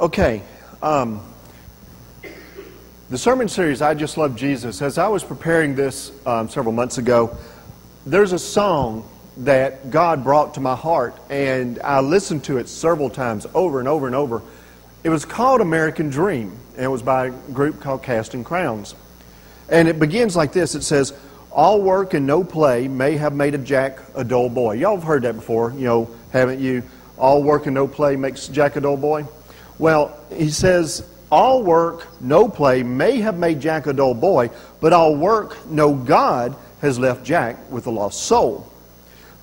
Okay, the sermon series, I Just Love Jesus, as I was preparing this several months ago, there's a song that God brought to my heart, and I listened to it several times over and over and over. It was called American Dream, and it was by a group called Casting Crowns. And it begins like this. It says, "All work and no play may have made a Jack a dull boy." Y'all have heard that before, haven't you? All work and no play makes Jack a dull boy. Well, he says, all work, no play may have made Jack a dull boy, but all work, no God, has left Jack with a lost soul.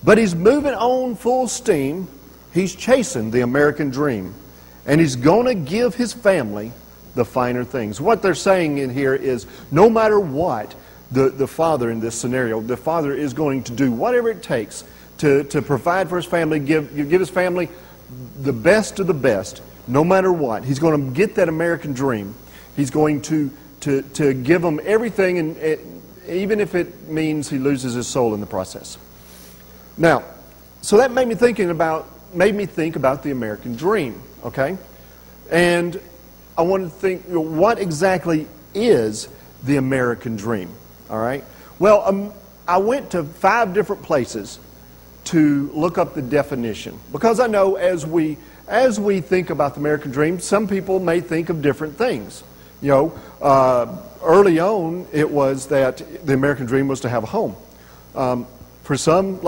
But he's moving on full steam. He's chasing the American dream. And he's going to give his family the finer things. What they're saying in here is, no matter what, the father in this scenario, the father is going to do whatever it takes to provide for his family, give his family the best of the best, no matter what. He's going to get that American dream. He's going to give them everything, and even if it means he loses his soul in the process. Now, so that made me think about the American dream, okay? And I wanted to think, what exactly is the American dream, all right? Well, I went to 5 different places to look up the definition, because I know as we think about the American dream, some people may think of different things. Early on, it was that the American dream was to have a home. For some,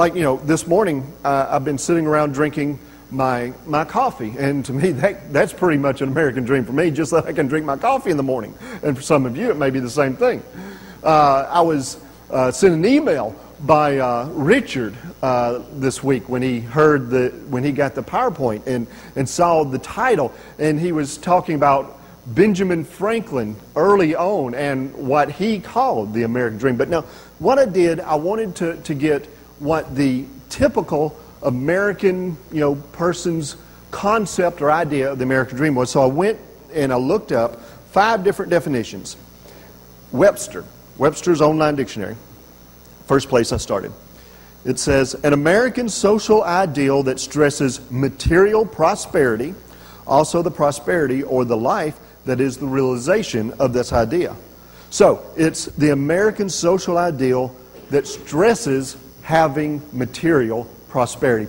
this morning, I've been sitting around drinking my coffee, and to me, that's pretty much an American dream for me, just that I can drink my coffee in the morning. And for some of you, it may be the same thing. I was sent an email by Richard this week when he got the PowerPoint and saw the title, and he was talking about Benjamin Franklin early on and what he called the American dream. But now, what I did, I wanted to get what the typical American person's concept or idea of the American dream was. So I went and I looked up 5 different definitions. Webster's online dictionary. First place I started. It says, an American social ideal that stresses material prosperity, also the prosperity or the life that is the realization of this idea. So, it's the American social ideal that stresses having material prosperity,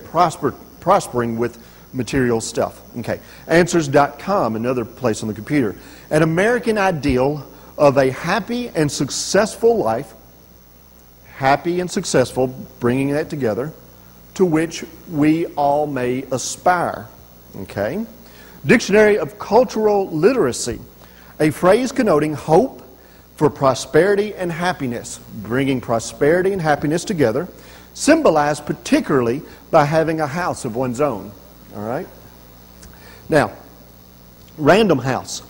prospering with material stuff. Okay. Answers.com, another place on the computer. An American ideal of a happy and successful life, happy and successful, bringing that together, to which we all may aspire. Okay? Dictionary of Cultural Literacy, a phrase connoting hope for prosperity and happiness, bringing prosperity and happiness together, symbolized particularly by having a house of one's own. All right? Now, Random House,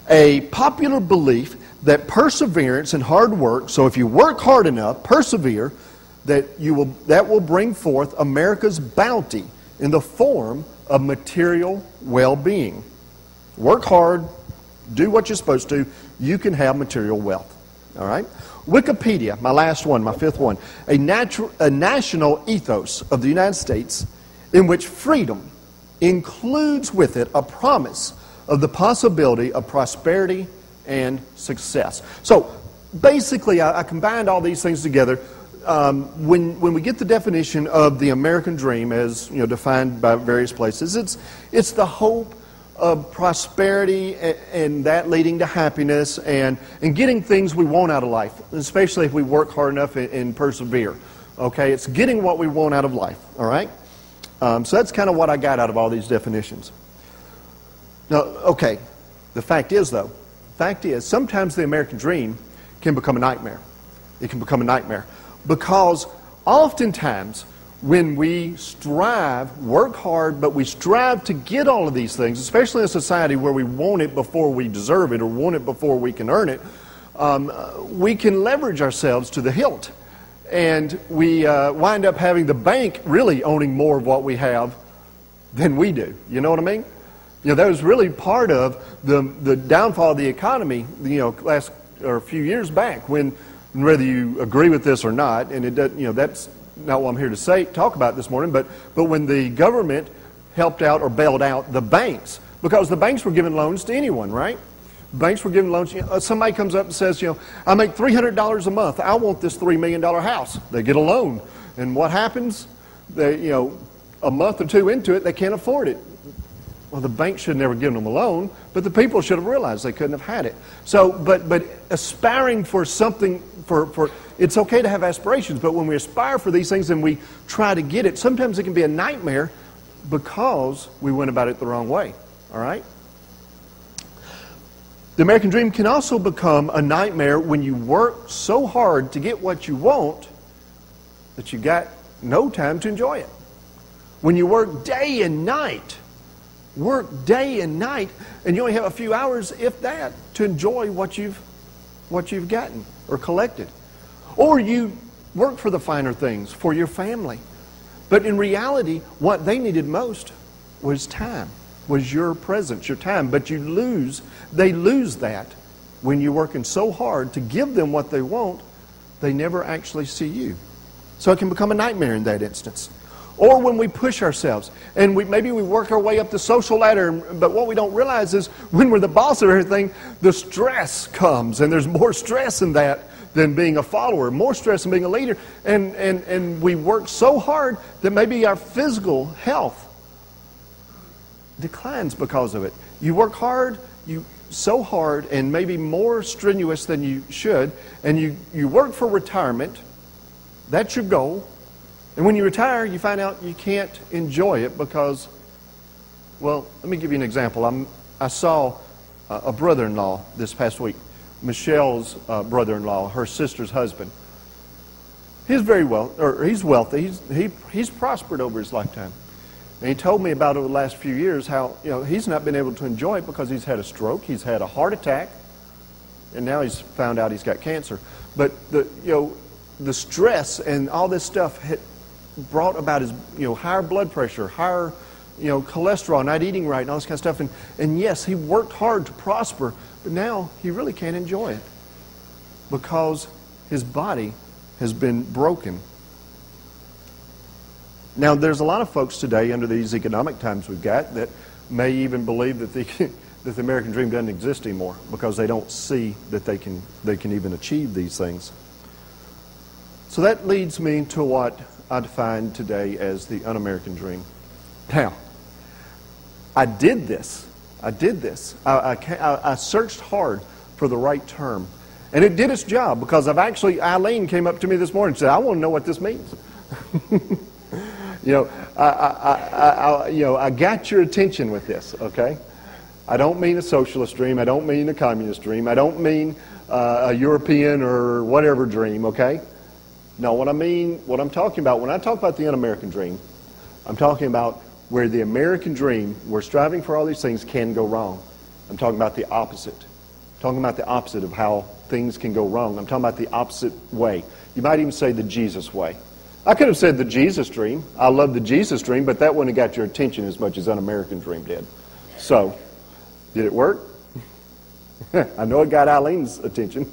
a popular belief that perseverance and hard work, so if you work hard enough, persevere, that will bring forth America's bounty in the form of material well-being. Work hard, do what you're supposed to, you can have material wealth. All right? Wikipedia, my last one, my 5th one, a national ethos of the United States in which freedom includes with it a promise of the possibility of prosperity and success. So basically, I combined all these things together. When we get the definition of the American dream, as defined by various places, it's the hope of prosperity and that leading to happiness and getting things we want out of life, especially if we work hard enough and persevere. Okay, it's getting what we want out of life. All right, so that's kind of what I got out of all these definitions. Now, okay, the fact is, sometimes the American dream can become a nightmare. It can become a nightmare because oftentimes when we work hard, but we strive to get all of these things, especially in a society where we want it before we deserve it or want it before we can earn it, we can leverage ourselves to the hilt. And we wind up having the bank really owning more of what we have than we do. You know what I mean? That was really part of the downfall of the economy, a few years back, when, whether you agree with this or not, and it does, that's not what I'm here to talk about this morning, but when the government helped out or bailed out the banks Because the banks were giving loans to anyone, right? Banks were giving loans. Somebody comes up and says, I make $300 a month. I want this $3 million house. They get a loan. And what happens? They, a month or two into it, they can't afford it. Well, the bank should have never given them a loan, but the people should have realized they couldn't have had it. So, but aspiring for something, it's okay to have aspirations, but when we aspire for these things and we try to get it, sometimes it can be a nightmare because we went about it the wrong way. All right? The American dream can also become a nightmare when you work so hard to get what you want that you got no time to enjoy it. When you work day and night, and you only have a few hours, if that, to enjoy what you've gotten or collected. Or you work for the finer things, for your family. But in reality, what they needed most was time, was your presence, your time. But they lose that when you're working so hard to give them what they want, they never actually see you. So it can become a nightmare in that instance. Or when we push ourselves, and maybe we work our way up the social ladder, but what we don't realize is when we're the boss of everything, the stress comes, and there's more stress in that than being a follower, more stress than being a leader, and we work so hard that maybe our physical health declines because of it. You work hard, so hard, and maybe more strenuous than you should, and you work for retirement. That's your goal. And when you retire, you find out you can't enjoy it because, well, let me give you an example. I saw a brother-in-law this past week, Michelle's brother-in-law, her sister's husband. He's he's wealthy. He's prospered over his lifetime. And he told me about over the last few years how he's not been able to enjoy it because he's had a stroke, he's had a heart attack, and now he's found out he's got cancer. But the stress and all this stuff brought about his higher blood pressure, higher cholesterol, not eating right, and all this kind of stuff. And yes, he worked hard to prosper, but now he really can't enjoy it because his body has been broken. Now, there's a lot of folks today under these economic times we've got that may even believe that the American dream doesn't exist anymore because they don't see that they can even achieve these things. So that leads me to what I define today as the un-American dream. Now, I did this. I searched hard for the right term. And it did its job because Eileen came up to me this morning and said, I want to know what this means. I got your attention with this, okay? I don't mean a socialist dream. I don't mean a communist dream. I don't mean a European or whatever dream, okay? No, what I'm talking about, when I talk about the un-American dream, I'm talking about where the American dream, we're striving for all these things, can go wrong. I'm talking about the opposite. I'm talking about the opposite of how things can go wrong. I'm talking about the opposite way. You might even say the Jesus way. I could have said the Jesus dream. I love the Jesus dream, but that wouldn't have got your attention as much as un-American dream did. So, did it work? I know it got Eileen's attention.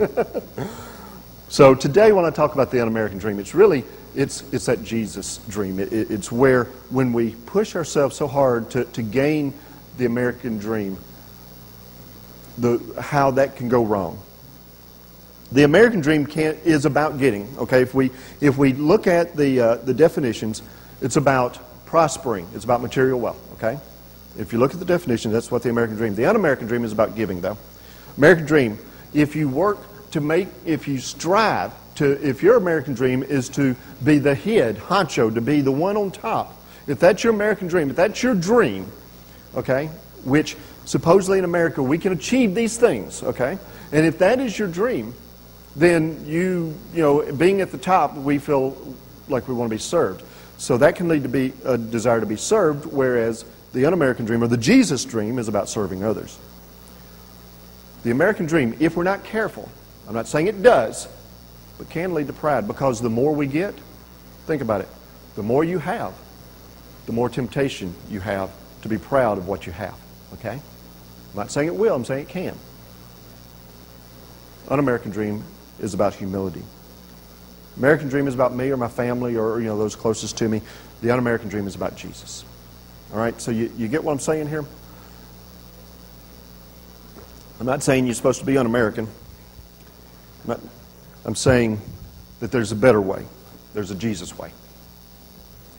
So today when I talk about the un-American dream, it's that Jesus dream. It's where when we push ourselves so hard to gain the American dream, how that can go wrong. The American dream is about getting, okay? If we look at the definitions, it's about prospering. It's about material wealth, okay? If you look at the definition, that's what the American dream. The un-American dream is about giving, though. American dream, if you work if you strive to, if your American dream is to be the head honcho, to be the one on top, if that's your American dream, if that's your dream, okay, which supposedly in America we can achieve these things, okay, and if that is your dream, then being at the top, we feel like we want to be served. So that can lead to be a desire to be served, whereas the un-American dream or the Jesus dream is about serving others. The American dream, if we're not careful, I'm not saying it does, but can lead to pride, because the more we get, think about it, the more you have, the more temptation you have to be proud of what you have, okay? I'm not saying it will, I'm saying it can. Un-American dream is about humility. American dream is about me or my family or those closest to me. The un-American dream is about Jesus. All right, so you get what I'm saying here? I'm not saying you're supposed to be un-American. I'm saying that there's a better way. There's a Jesus way.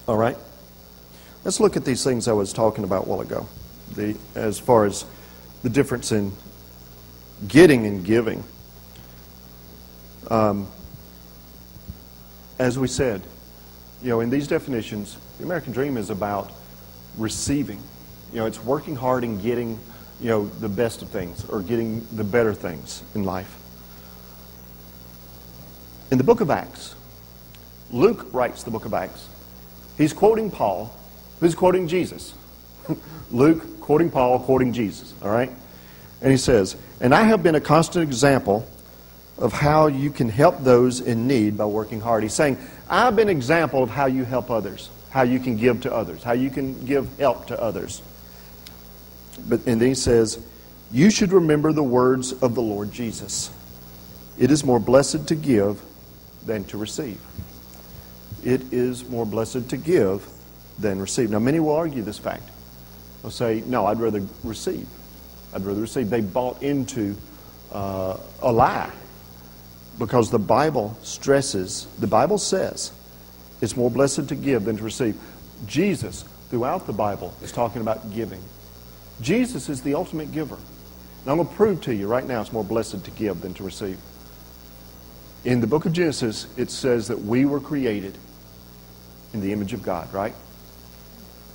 All right? Let's look at these things I was talking about a while ago. As far as the difference in getting and giving. As we said, in these definitions, the American dream is about receiving. It's working hard and getting, the best of things or getting the better things in life. In the book of Acts, Luke writes the book of Acts. He's quoting Paul, who's quoting Jesus. Luke quoting Paul, quoting Jesus, all right? And he says, "And I have been a constant example of how you can help those in need by working hard." He's saying, I've been an example of how you help others, how you can give to others, how you can give help to others. And then he says, "You should remember the words of the Lord Jesus. It is more blessed to give than to receive." It is more blessed to give than receive. Now, many will argue this fact. They'll say, no, I'd rather receive. I'd rather receive. They bought into a lie. Because the Bible stresses, the Bible says, it's more blessed to give than to receive. Jesus, throughout the Bible, is talking about giving. Jesus is the ultimate giver. And I'm going to prove to you right now it's more blessed to give than to receive. In the book of Genesis, it says that we were created in the image of God, right?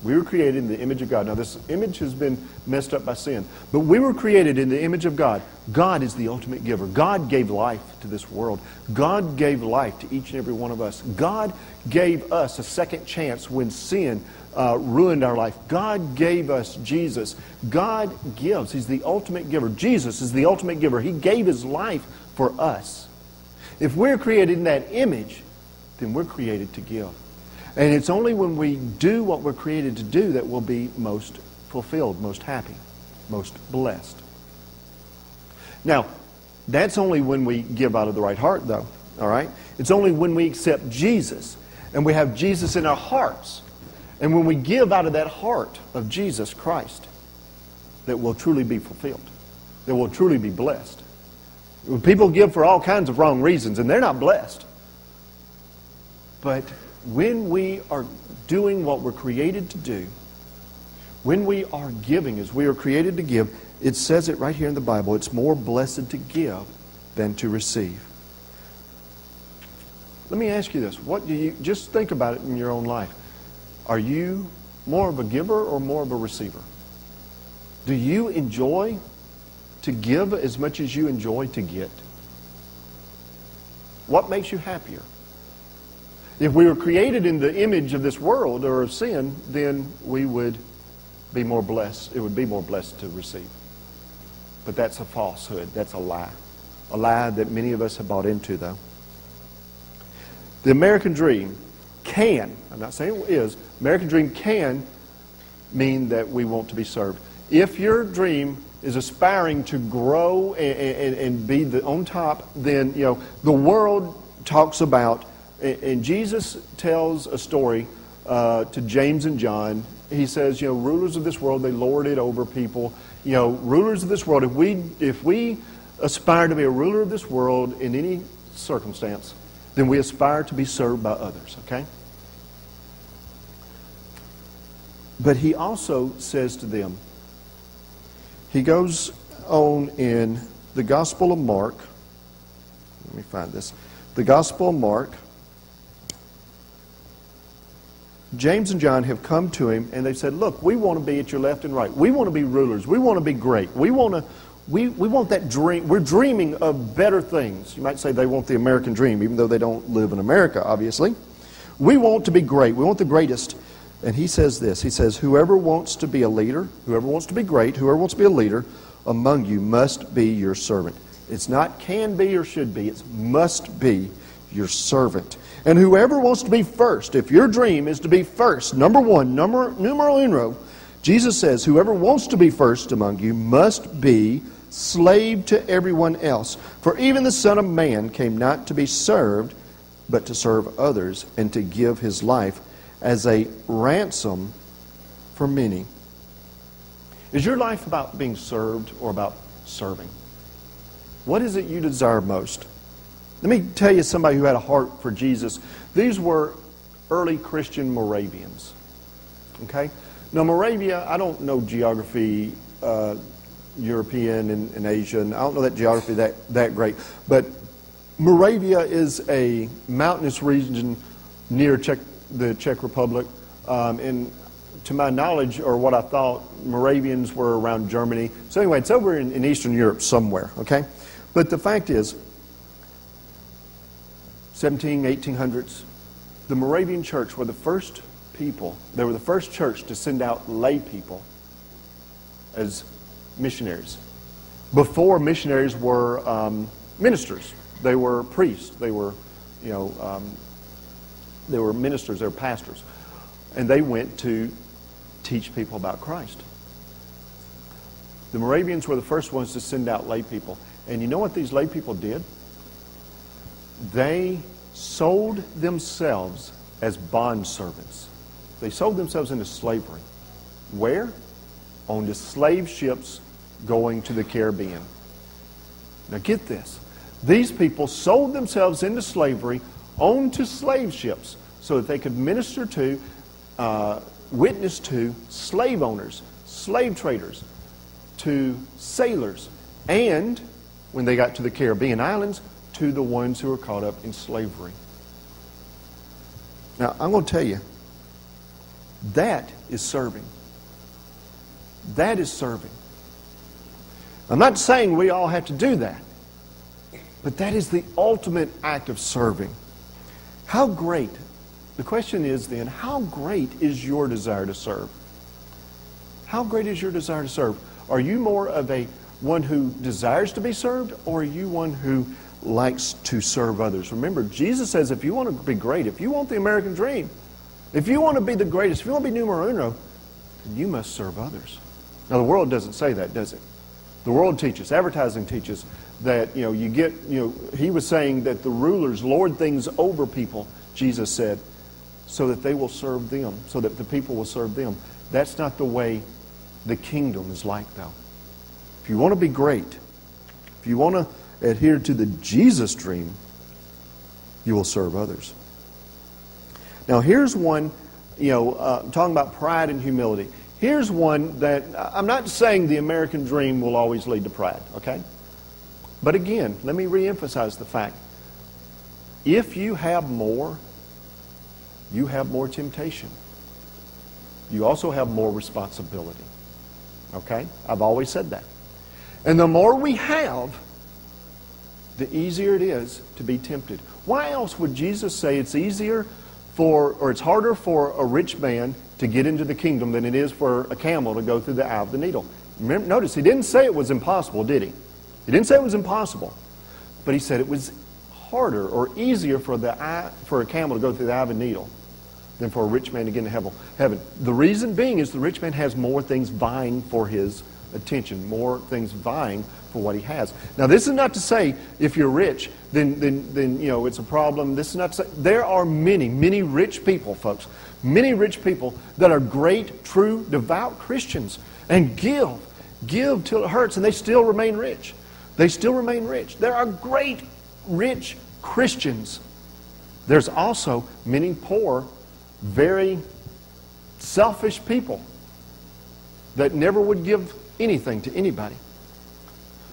We were created in the image of God. Now, this image has been messed up by sin. But we were created in the image of God. God is the ultimate giver. God gave life to this world. God gave life to each and every one of us. God gave us a second chance when sin ruined our life. God gave us Jesus. God gives. He's the ultimate giver. Jesus is the ultimate giver. He gave His life for us. If we're created in that image, then we're created to give. And it's only when we do what we're created to do that we'll be most fulfilled, most happy, most blessed. Now, that's only when we give out of the right heart, though. All right? It's only when we accept Jesus and we have Jesus in our hearts and when we give out of that heart of Jesus Christ that we'll truly be fulfilled, that we'll truly be blessed. People give for all kinds of wrong reasons and they're not blessed. But when we are doing what we're created to do, when we are giving as we are created to give, it says it right here in the Bible, it's more blessed to give than to receive. Let me ask you this. Just think about it in your own life. Are you more of a giver or more of a receiver? Do you enjoy to give as much as you enjoy to get? What makes you happier? If we were created in the image of this world or of sin, then we would be more blessed. It would be more blessed to receive. But that's a falsehood. That's a lie. A lie that many of us have bought into, though. The American dream can, I'm not saying it is, American dream can mean that we want to be served. If your dream is aspiring to grow and be on top, then, the world talks about. And Jesus tells a story to James and John. He says, rulers of this world, they lord it over people. Rulers of this world, if we aspire to be a ruler of this world in any circumstance, then we aspire to be served by others, okay? But he also says to them, he goes on in the Gospel of Mark. Let me find this. The Gospel of Mark. James and John have come to him and they've said, look, we want to be at your left and right. We want to be rulers. We want to be great. We want that dream. We're dreaming of better things. You might say they want the American dream, even though they don't live in America, obviously. We want to be great. We want the greatest. And he says this. He says, whoever wants to be a leader, whoever wants to be great, whoever wants to be a leader among you must be your servant. It's not can be or should be. It's must be your servant. And whoever wants to be first, if your dream is to be first, number one, numero uno, Jesus says, whoever wants to be first among you must be slave to everyone else. For even the Son of Man came not to be served, but to serve others and to give his life as a ransom for many. Is your life about being served or about serving. What is it you desire most? Let me tell you somebody who had a heart for Jesus. These were early Christian Moravians. Okay? Now, Moravia, I don't know geography, European and Asian. I don't know that geography that great. But Moravia is a mountainous region near the Czech Republic. And to my knowledge, or what I thought, Moravians were around Germany. So anyway, it's over in Eastern Europe somewhere, okay? But the fact is, 1800s, the Moravian church were the first people, they were the first church to send out lay people as missionaries. Before, missionaries were ministers. They were priests. They were, they were ministers. They were pastors. And they went to teach people about Christ. The Moravians were the first ones to send out lay people. And you know what these lay people did? They sold themselves as bond servants. They sold themselves into slavery. Where? On the slave ships going to the Caribbean. Now get this. These people sold themselves into slavery onto slave ships so that they could minister to, witness to slave owners, slave traders, to sailors, and when they got to the Caribbean islands, to the ones who were caught up in slavery. Now, I'm going to tell you, that is serving. That is serving. I'm not saying we all have to do that, but that is the ultimate act of serving. How great, the question is then, how great is your desire to serve? How great is your desire to serve? Are you more of a one who desires to be served, or are you one who likes to serve others? Remember, Jesus says if you want to be great, if you want the American dream, if you want to be the greatest, if you want to be numero uno, then you must serve others. Now, the world doesn't say that, does it? The world teaches, advertising teaches that, he was saying that the rulers lord things over people, Jesus said, so that they will serve them, so that the people will serve them. That's not the way the kingdom is like, though. If you want to be great, if you want to adhere to the Jesus dream, you will serve others. Now, here's one, talking about pride and humility. Here's one that, I'm not saying the American dream will always lead to pride, okay? But again, let me reemphasize the fact, if you have more temptation. You also have more responsibility, okay? I've always said that. And the more we have, the easier it is to be tempted. Why else would Jesus say it's it's harder for a rich man to get into the kingdom than it is for a camel to go through the eye of the needle? Remember, notice, he didn't say it was impossible, did he? He didn't say it was impossible. But he said it was harder or easier for a camel to go through the eye of a needle than for a rich man to get into heaven. The reason being is the rich man has more things vying for his attention, more things vying for what he has. Now, this is not to say if you're rich, then it's a problem. This is not to say there are many rich people, folks, many rich people that are great, true, devout Christians and give till it hurts, and they still remain rich. They still remain rich. There are great, rich Christians. There's also many poor, very selfish people that never would give anything to anybody.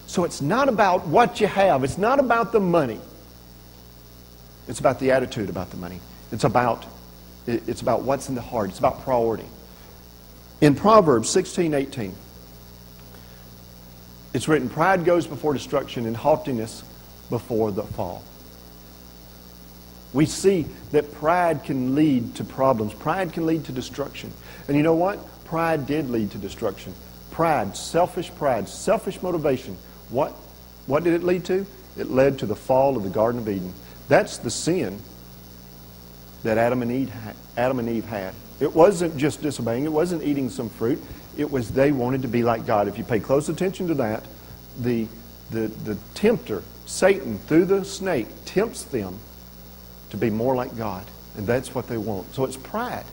So it's not about what you have. It's not about the money. It's about the attitude about the money. It's about what's in the heart. It's about priority. In Proverbs 16:18, it's written, pride goes before destruction and haughtiness before the fall. We see that pride can lead to problems. Pride can lead to destruction. And you know what? Pride did lead to destruction. Pride, selfish motivation. What did it lead to? It led to the fall of the Garden of Eden. That's the sin that Adam and Eve had. It wasn't just disobeying. It wasn't eating some fruit. It was they wanted to be like God. If you pay close attention to that, the tempter, Satan, through the snake, tempts them to be more like God. And that's what they want. So it's pride.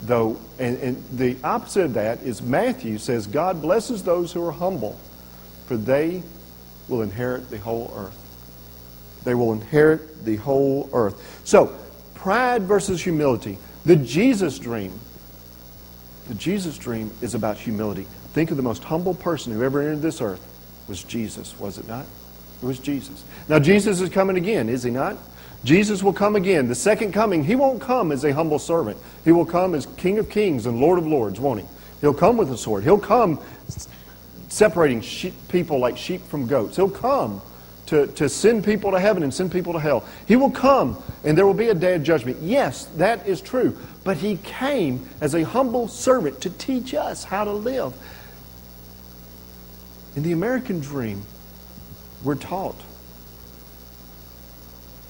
Though, and the opposite of that is Matthew says, God blesses those who are humble, for they will inherit the whole earth. They will inherit the whole earth. So, pride versus humility. The Jesus dream is about humility. Think of the most humble person who ever entered this earth was Jesus, was it not? It was Jesus. Now, Jesus is coming again, is he not? Jesus will come again. The second coming, he won't come as a humble servant. He will come as King of Kings and Lord of Lords, won't he? He'll come with a sword. He'll come separating people like sheep from goats. He'll come to send people to heaven and send people to hell. He will come and there will be a day of judgment. Yes, that is true. But he came as a humble servant to teach us how to live. In the American dream, we're taught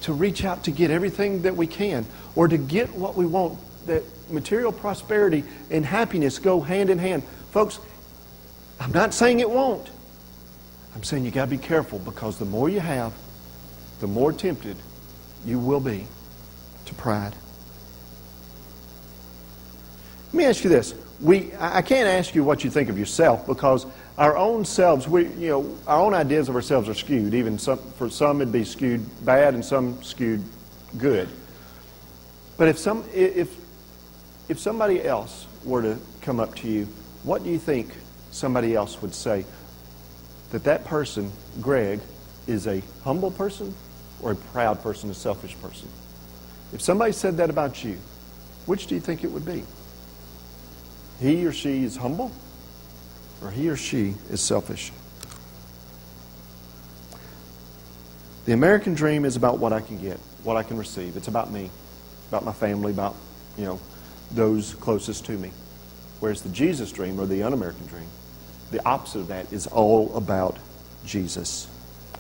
to reach out to get everything that we can, or to get what we want, that material prosperity and happiness go hand in hand. Folks, I'm not saying it won't. I'm saying you got to be careful, because the more you have, the more tempted you will be to pride. Let me ask you this. I can't ask you what you think of yourself, because our own selves, our own ideas of ourselves are skewed. Even for some it'd be skewed bad and some skewed good. But if somebody else were to come up to you, what do you think somebody else would say? That person, Greg, is a humble person or a proud person, a selfish person? If somebody said that about you, which do you think it would be? He or she is humble, or he or she is selfish? The American dream is about what I can get, what I can receive. It's about me, about my family, about, those closest to me. Whereas the Jesus dream, or the un-American dream, the opposite of that, is all about Jesus.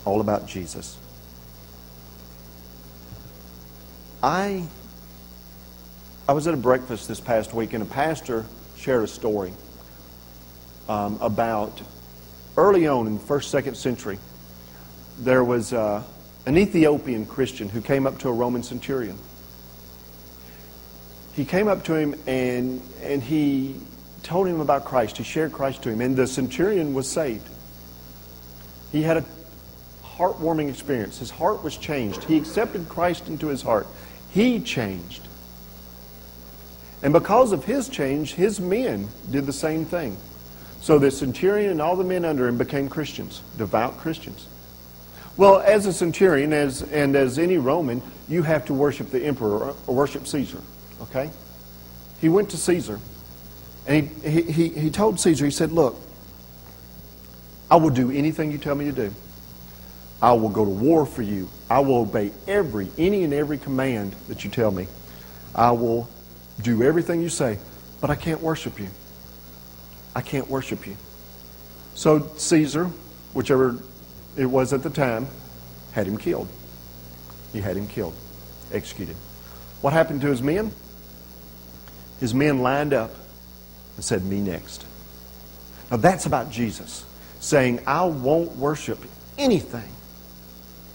All about Jesus. I was at a breakfast this past week, and a pastor shared a story about early on in the 1st, 2nd century, there was an Ethiopian Christian who came up to a Roman centurion. He came up to him and he told him about Christ. He shared Christ to him, and the centurion was saved. He had a heartwarming experience. His heart was changed. He accepted Christ into his heart. He changed. And because of his change, his men did the same thing. So the centurion and all the men under him became Christians, devout Christians. Well, as a centurion, and as any Roman, you have to worship the emperor or worship Caesar. Okay? He went to Caesar, and he told Caesar, he said, look, I will do anything you tell me to do. I will go to war for you. I will obey any and every command that you tell me. I will do everything you say, but I can't worship you. I can't worship you. So Caesar, whichever it was at the time, had him killed. He had him killed, executed. What happened to his men? His men lined up and said, me next. Now that's about Jesus, saying, I won't worship anything,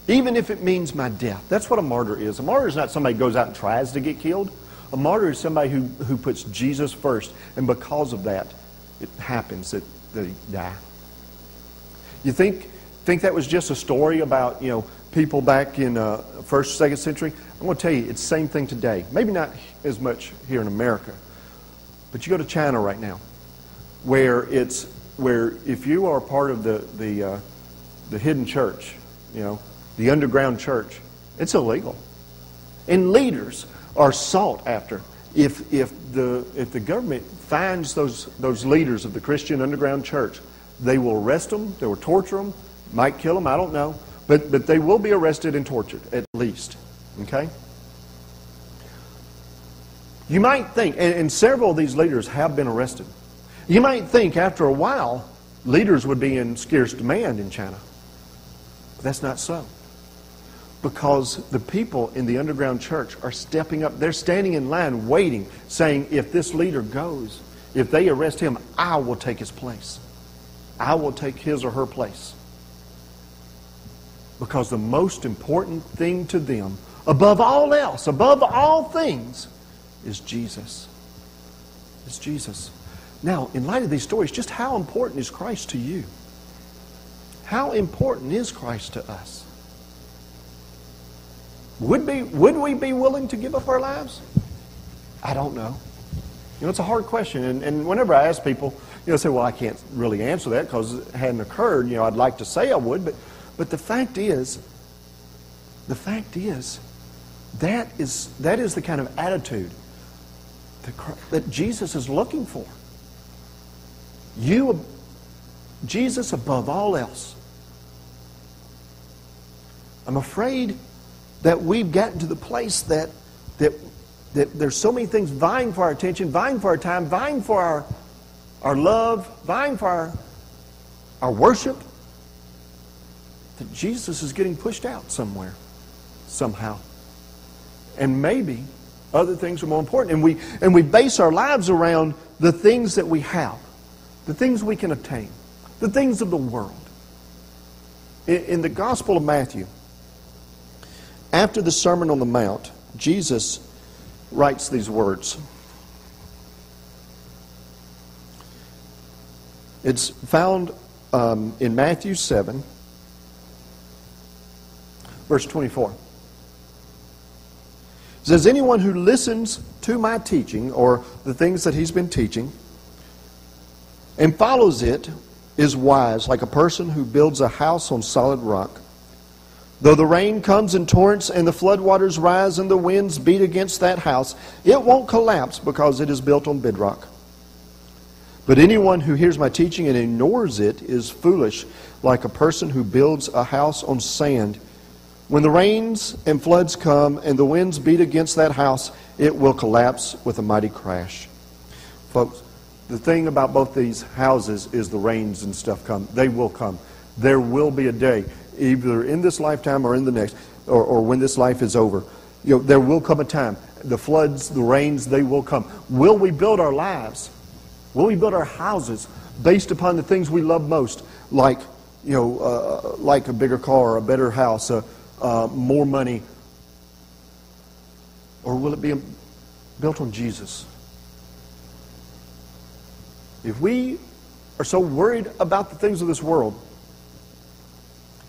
even if it means my death. That's what a martyr is. A martyr is not somebody who goes out and tries to get killed. A martyr is somebody who puts Jesus first, and because of that, it happens that he die. You think that was just a story about people back in 1st, 2nd century? I'm going to tell you, it's the same thing today. Maybe not as much here in America, but you go to China right now, where if you are part of the hidden church, the underground church, it's illegal, and leaders are sought after. If the government finds those leaders of the Christian underground church, they will arrest them, they will torture them, might kill them, I don't know, but they will be arrested and tortured at least. Okay? You might think, and several of these leaders have been arrested. You might think after a while leaders would be in scarce demand in China. But that's not so. Because the people in the underground church are stepping up. They're standing in line waiting, saying, if this leader goes, if they arrest him, I will take his place. I will take his or her place. Because the most important thing to them, above all else, above all things, is Jesus. It's Jesus. Now, in light of these stories, just how important is Christ to you? How important is Christ to us? Would we be willing to give up our lives? I don't know. It's a hard question. And whenever I ask people, say, well, I can't really answer that because it hadn't occurred. I'd like to say I would, but the fact is, that is the kind of attitude that Jesus is looking for. Jesus above all else. I'm afraid that we've gotten to the place that there's so many things vying for our attention, vying for our time, vying for our love, vying for our worship, that Jesus is getting pushed out somewhere, somehow. And maybe other things are more important. And we base our lives around the things that we have, the things we can attain, the things of the world. In the Gospel of Matthew, after the Sermon on the Mount, Jesus writes these words. It's found in Matthew 7, verse 24. It says, anyone who listens to my teaching, or the things that he's been teaching, and follows it is wise, like a person who builds a house on solid rock. Though the rain comes in torrents and the floodwaters rise and the winds beat against that house, it won't collapse because it is built on bedrock. But anyone who hears my teaching and ignores it is foolish, like a person who builds a house on sand. When the rains and floods come and the winds beat against that house, it will collapse with a mighty crash. Folks, the thing about both these houses is the rains and stuff come. They will come. There will be a day, either in this lifetime or in the next, or when this life is over. There will come a time. The floods, the rains, they will come. Will we build our lives? Will we build our houses based upon the things we love most, like a bigger car, a better house, more money? Or will it be built on Jesus? If we are so worried about the things of this world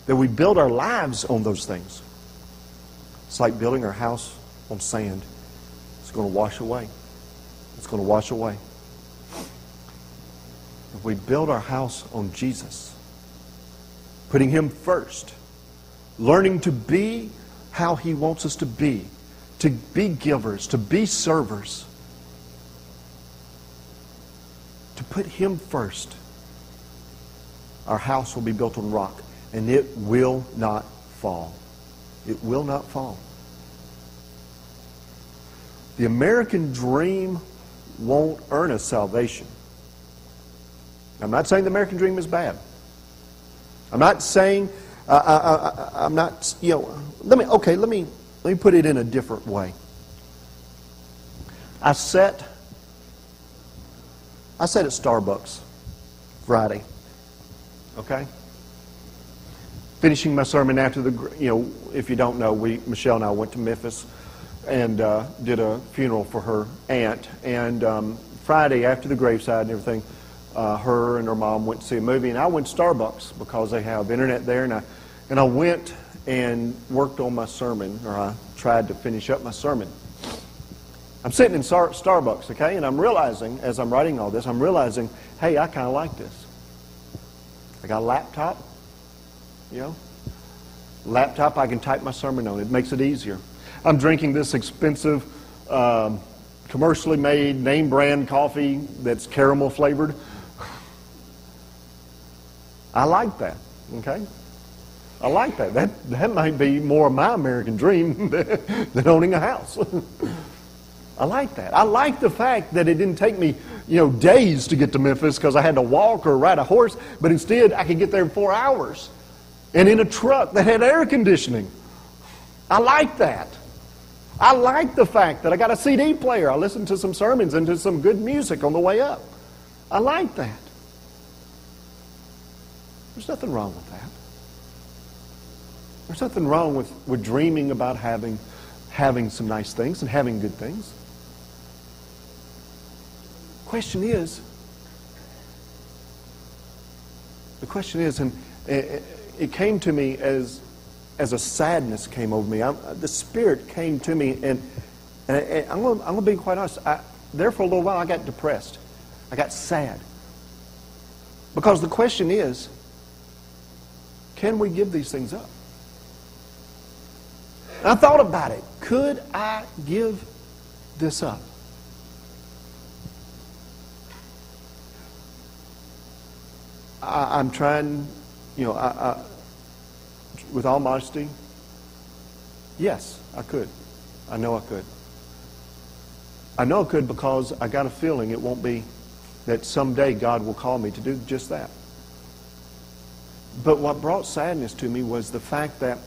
that we build our lives on those things, it's like building our house on sand. It's going to wash away. It's going to wash away. If we build our house on Jesus, putting Him first, learning to be how He wants us to be givers, to be servers, to put Him first, our house will be built on rock, and it will not fall. It will not fall. The American dream won't earn us salvation. I'm not saying the American dream is bad. I'm not saying I'm not. Let me put it in a different way. I sat at Starbucks Friday. Okay. Finishing my sermon after if you don't know, Michelle and I went to Memphis and did a funeral for her aunt. And Friday, after the graveside and everything, her and her mom went to see a movie, and I went to Starbucks because they have internet there, and I went and worked on my sermon, or I tried to finish up my sermon. I'm sitting in Starbucks, okay, and I'm realizing, as I'm writing all this, hey, I kind of like this. I got a laptop, laptop I can type my sermon on. It makes it easier. I'm drinking this expensive, commercially made, name brand coffee that's caramel flavored. I like that, okay? I like that. That might be more of my American dream than owning a house. I like that. I like the fact that it didn't take me, days to get to Memphis because I had to walk or ride a horse, but instead I could get there in 4 hours. And in a truck that had air conditioning. I like that. I like the fact that I got a CD player. I listened to some sermons and to some good music on the way up. I like that. There's nothing wrong with that. There's nothing wrong with dreaming about having some nice things and having good things. question is, and it came to me as a sadness came over me. The Spirit came to me, and I'm going to be quite honest. There for a little while, I got depressed. I got sad. Because the question is, can we give these things up? And I thought about it. Could I give this up? I'm trying, with all modesty, yes, I could. I know I could. I know I could because I got a feeling it won't be that someday God will call me to do just that. But what brought sadness to me was the fact that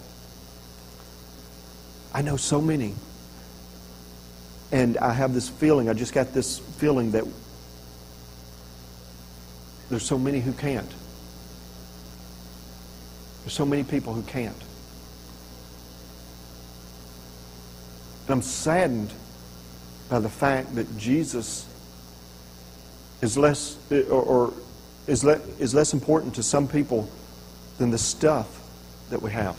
I know so many, and I have this feeling, I just got this feeling that there's so many who can't. There's so many people who can't. And I'm saddened by the fact that Jesus is less important to some people than the stuff that we have.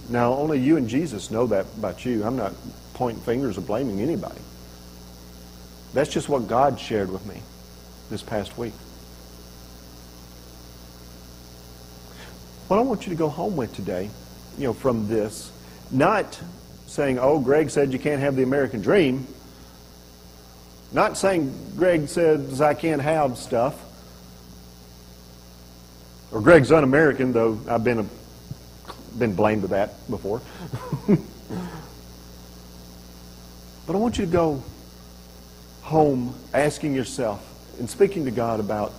Now, only you and Jesus know that about you. I'm not pointing fingers or blaming anybody. That's just what God shared with me this past week. What I want you to go home with today, from this, not saying, oh, Greg said you can't have the American dream. Not saying Greg says I can't have stuff. Or Greg's un-American, though I've been blamed with that before. But I want you to go home asking yourself and speaking to God about,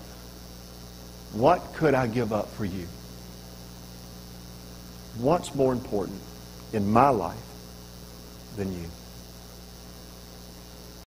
what could I give up for you? What's more important in my life than you?